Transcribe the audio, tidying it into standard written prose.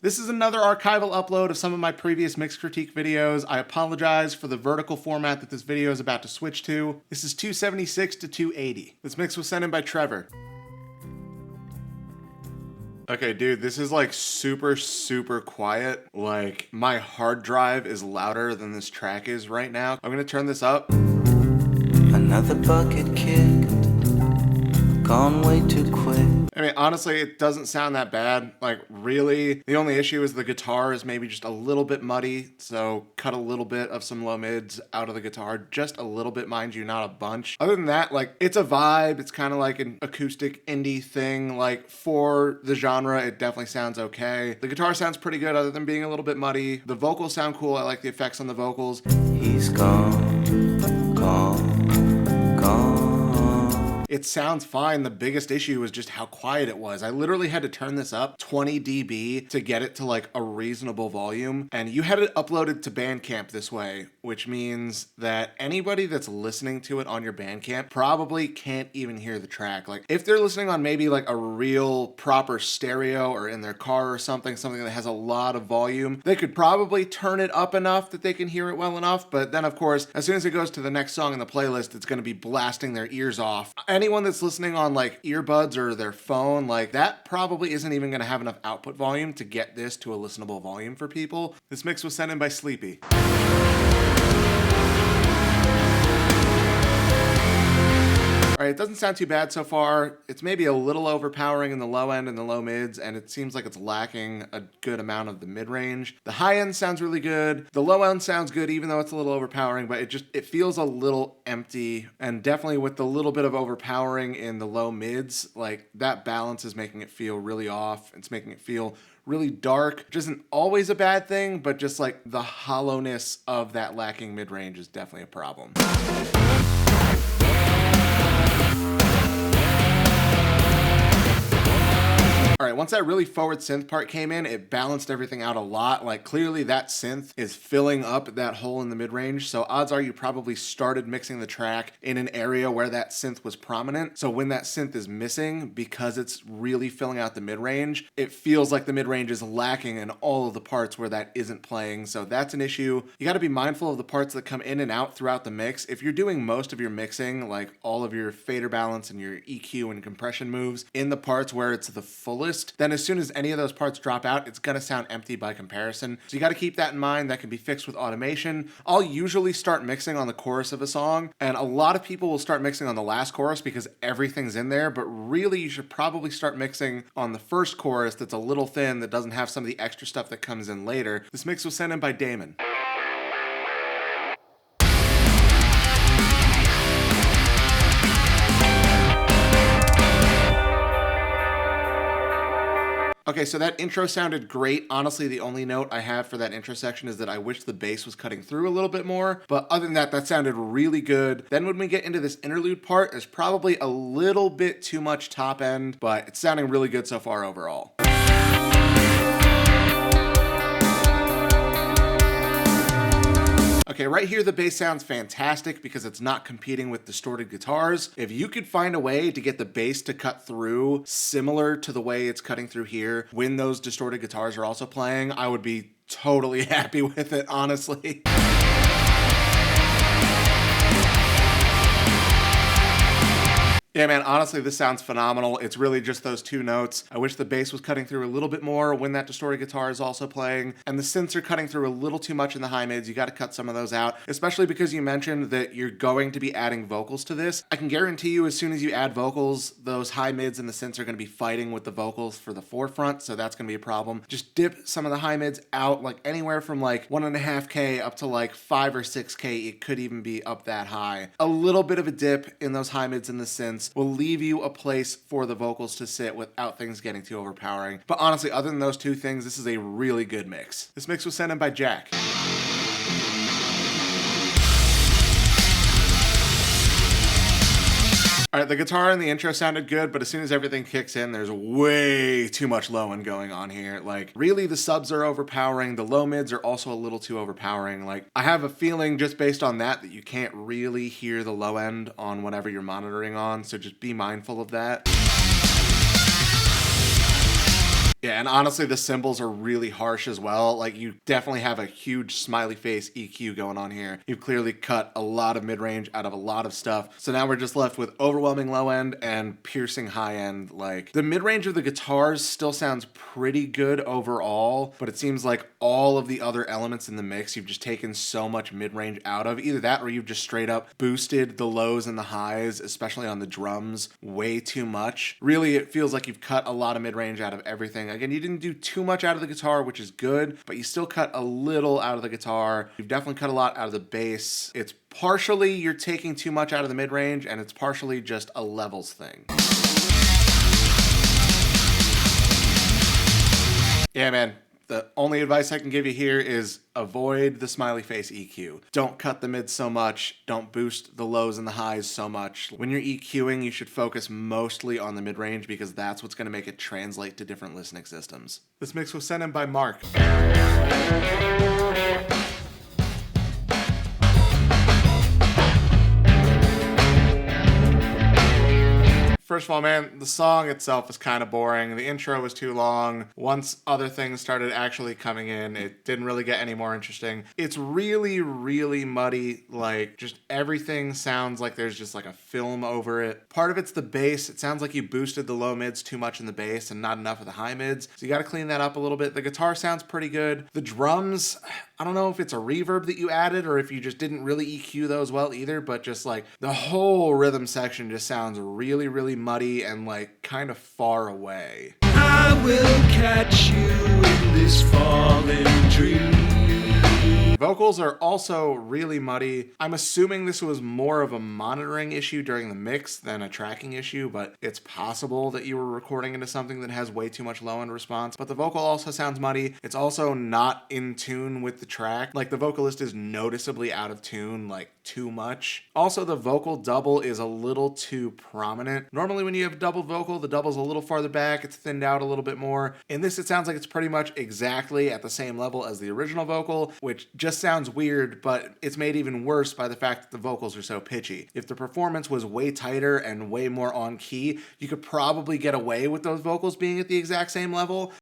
This is another archival upload of some of my previous mix critique videos. I apologize for the vertical format that this video is about to switch to. This is 276 to 280. This mix was sent in by Trevor. Okay, dude, this is like super quiet. Like, my hard drive is louder than this track is right now. I'm gonna turn this up. Another bucket kicked, gone way too quick. I mean, honestly, it doesn't sound that bad. Like, really, the only issue is the guitar is maybe just a little bit muddy, so cut a little bit of some low mids out of the guitar, just a little bit, mind you, not a bunch. Other than that, like, it's a vibe. It's kind of like an acoustic indie thing. Like, for the genre, it definitely sounds okay. The guitar sounds pretty good other than being a little bit muddy. The vocals sound cool. I like the effects on the vocals. He's gone, gone. It sounds fine. The biggest issue was just how quiet it was. I literally had to turn this up 20 dB to get it to like a reasonable volume. And you had it uploaded to Bandcamp this way, which means that anybody that's listening to it on your Bandcamp probably can't even hear the track. Like, if they're listening on maybe like a real proper stereo or in their car or something that has a lot of volume, they could probably turn it up enough that they can hear it well enough. But then, of course, as soon as it goes to the next song in the playlist, it's going to be blasting their ears off. Anyone that's listening on like earbuds or their phone, like that probably isn't even going to have enough output volume to get this to a listenable volume for people. This mix was sent in by Sleepy. All right, it doesn't sound too bad so far. It's maybe a little overpowering in the low end and the low mids, and it seems like it's lacking a good amount of the mid-range. The high end sounds really good. The low end sounds good, even though it's a little overpowering, but it feels a little empty. And definitely with the little bit of overpowering in the low mids, like that balance is making it feel really off. It's making it feel really dark, which isn't always a bad thing, but just like the hollowness of that lacking mid-range is definitely a problem. All right, once that really forward synth part came in, it balanced everything out a lot. Like, clearly that synth is filling up that hole in the mid-range, so odds are you probably started mixing the track in an area where that synth was prominent. So when that synth is missing, because it's really filling out the mid-range, it feels like the mid-range is lacking in all of the parts where that isn't playing. So that's an issue. You got to be mindful of the parts that come in and out throughout the mix. If you're doing most of your mixing, like all of your fader balance and your EQ and compression moves in the parts where it's the fullest, then as soon as any of those parts drop out, it's going to sound empty by comparison. So you got to keep that in mind. That can be fixed with automation. I'll usually start mixing on the chorus of a song, and a lot of people will start mixing on the last chorus because everything's in there, but really you should probably start mixing on the first chorus that's a little thin, that doesn't have some of the extra stuff that comes in later. This mix was sent in by Damon. Okay, so that intro sounded great. Honestly, the only note I have for that intro section is that I wish the bass was cutting through a little bit more. But other than that, that sounded really good. Then when we get into this interlude part, there's probably a little bit too much top end, but it's sounding really good so far overall. Okay, right here the bass sounds fantastic because it's not competing with distorted guitars. If you could find a way to get the bass to cut through similar to the way it's cutting through here when those distorted guitars are also playing, I would be totally happy with it, honestly. Yeah, man, honestly, this sounds phenomenal. It's really just those two notes. I wish the bass was cutting through a little bit more when that distorted guitar is also playing, and the synths are cutting through a little too much in the high mids. You got to cut some of those out, especially because you mentioned that you're going to be adding vocals to this. I can guarantee you as soon as you add vocals, those high mids and the synths are going to be fighting with the vocals for the forefront, so that's going to be a problem. Just dip some of the high mids out, like anywhere from like 1.5K up to like 5 or 6K. It could even be up that high. A little bit of a dip in those high mids and the synths will leave you a place for the vocals to sit without things getting too overpowering. But honestly, other than those two things, this is a really good mix. This mix was sent in by Jack. All right, the guitar in the intro sounded good, but as soon as everything kicks in, there's way too much low end going on here. Like, really, the subs are overpowering. The low mids are also a little too overpowering. Like, I have a feeling just based on that you can't really hear the low end on whatever you're monitoring on, so just be mindful of that. Yeah, and honestly, the cymbals are really harsh as well. Like, you definitely have a huge smiley face EQ going on here. You've clearly cut a lot of mid-range out of a lot of stuff. So now we're just left with overwhelming low end and piercing high end. Like, the mid-range of the guitars still sounds pretty good overall, but it seems like all of the other elements in the mix, you've just taken so much mid-range out of. Either that or you've just straight up boosted the lows and the highs, especially on the drums, way too much. Really, it feels like you've cut a lot of mid-range out of everything. Again, you didn't do too much out of the guitar, which is good, but you still cut a little out of the guitar. You've definitely cut a lot out of the bass. It's partially you're taking too much out of the mid-range, and it's partially just a levels thing. Yeah, man. The only advice I can give you here is avoid the smiley face EQ. Don't cut the mids so much. Don't boost the lows and the highs so much. When you're EQing, you should focus mostly on the mid-range because that's what's going to make it translate to different listening systems. This mix was sent in by Mark. First of all, man, the song itself is kind of boring. The intro was too long. Once other things started actually coming in, it didn't really get any more interesting. It's really, really muddy. Like, just everything sounds like there's just like a film over it. Part of it's the bass. It sounds like you boosted the low mids too much in the bass and not enough of the high mids. So you got to clean that up a little bit. The guitar sounds pretty good. The drums, I don't know if it's a reverb that you added or if you just didn't really EQ those well either, but just like the whole rhythm section just sounds really, really muddy and like kind of far away. I will catch you in this falling dream. Vocals are also really muddy. I'm assuming this was more of a monitoring issue during the mix than a tracking issue, but it's possible that you were recording into something that has way too much low end response. But the vocal also sounds muddy. It's also not in tune with the track. Like, the vocalist is noticeably out of tune, like too much. Also, the vocal double is a little too prominent. Normally when you have double vocal, the double's a little farther back, it's thinned out a little bit more. In this, it sounds like it's pretty much exactly at the same level as the original vocal, which just sounds weird, but it's made even worse by the fact that the vocals are so pitchy. If the performance was way tighter and way more on key, you could probably get away with those vocals being at the exact same level,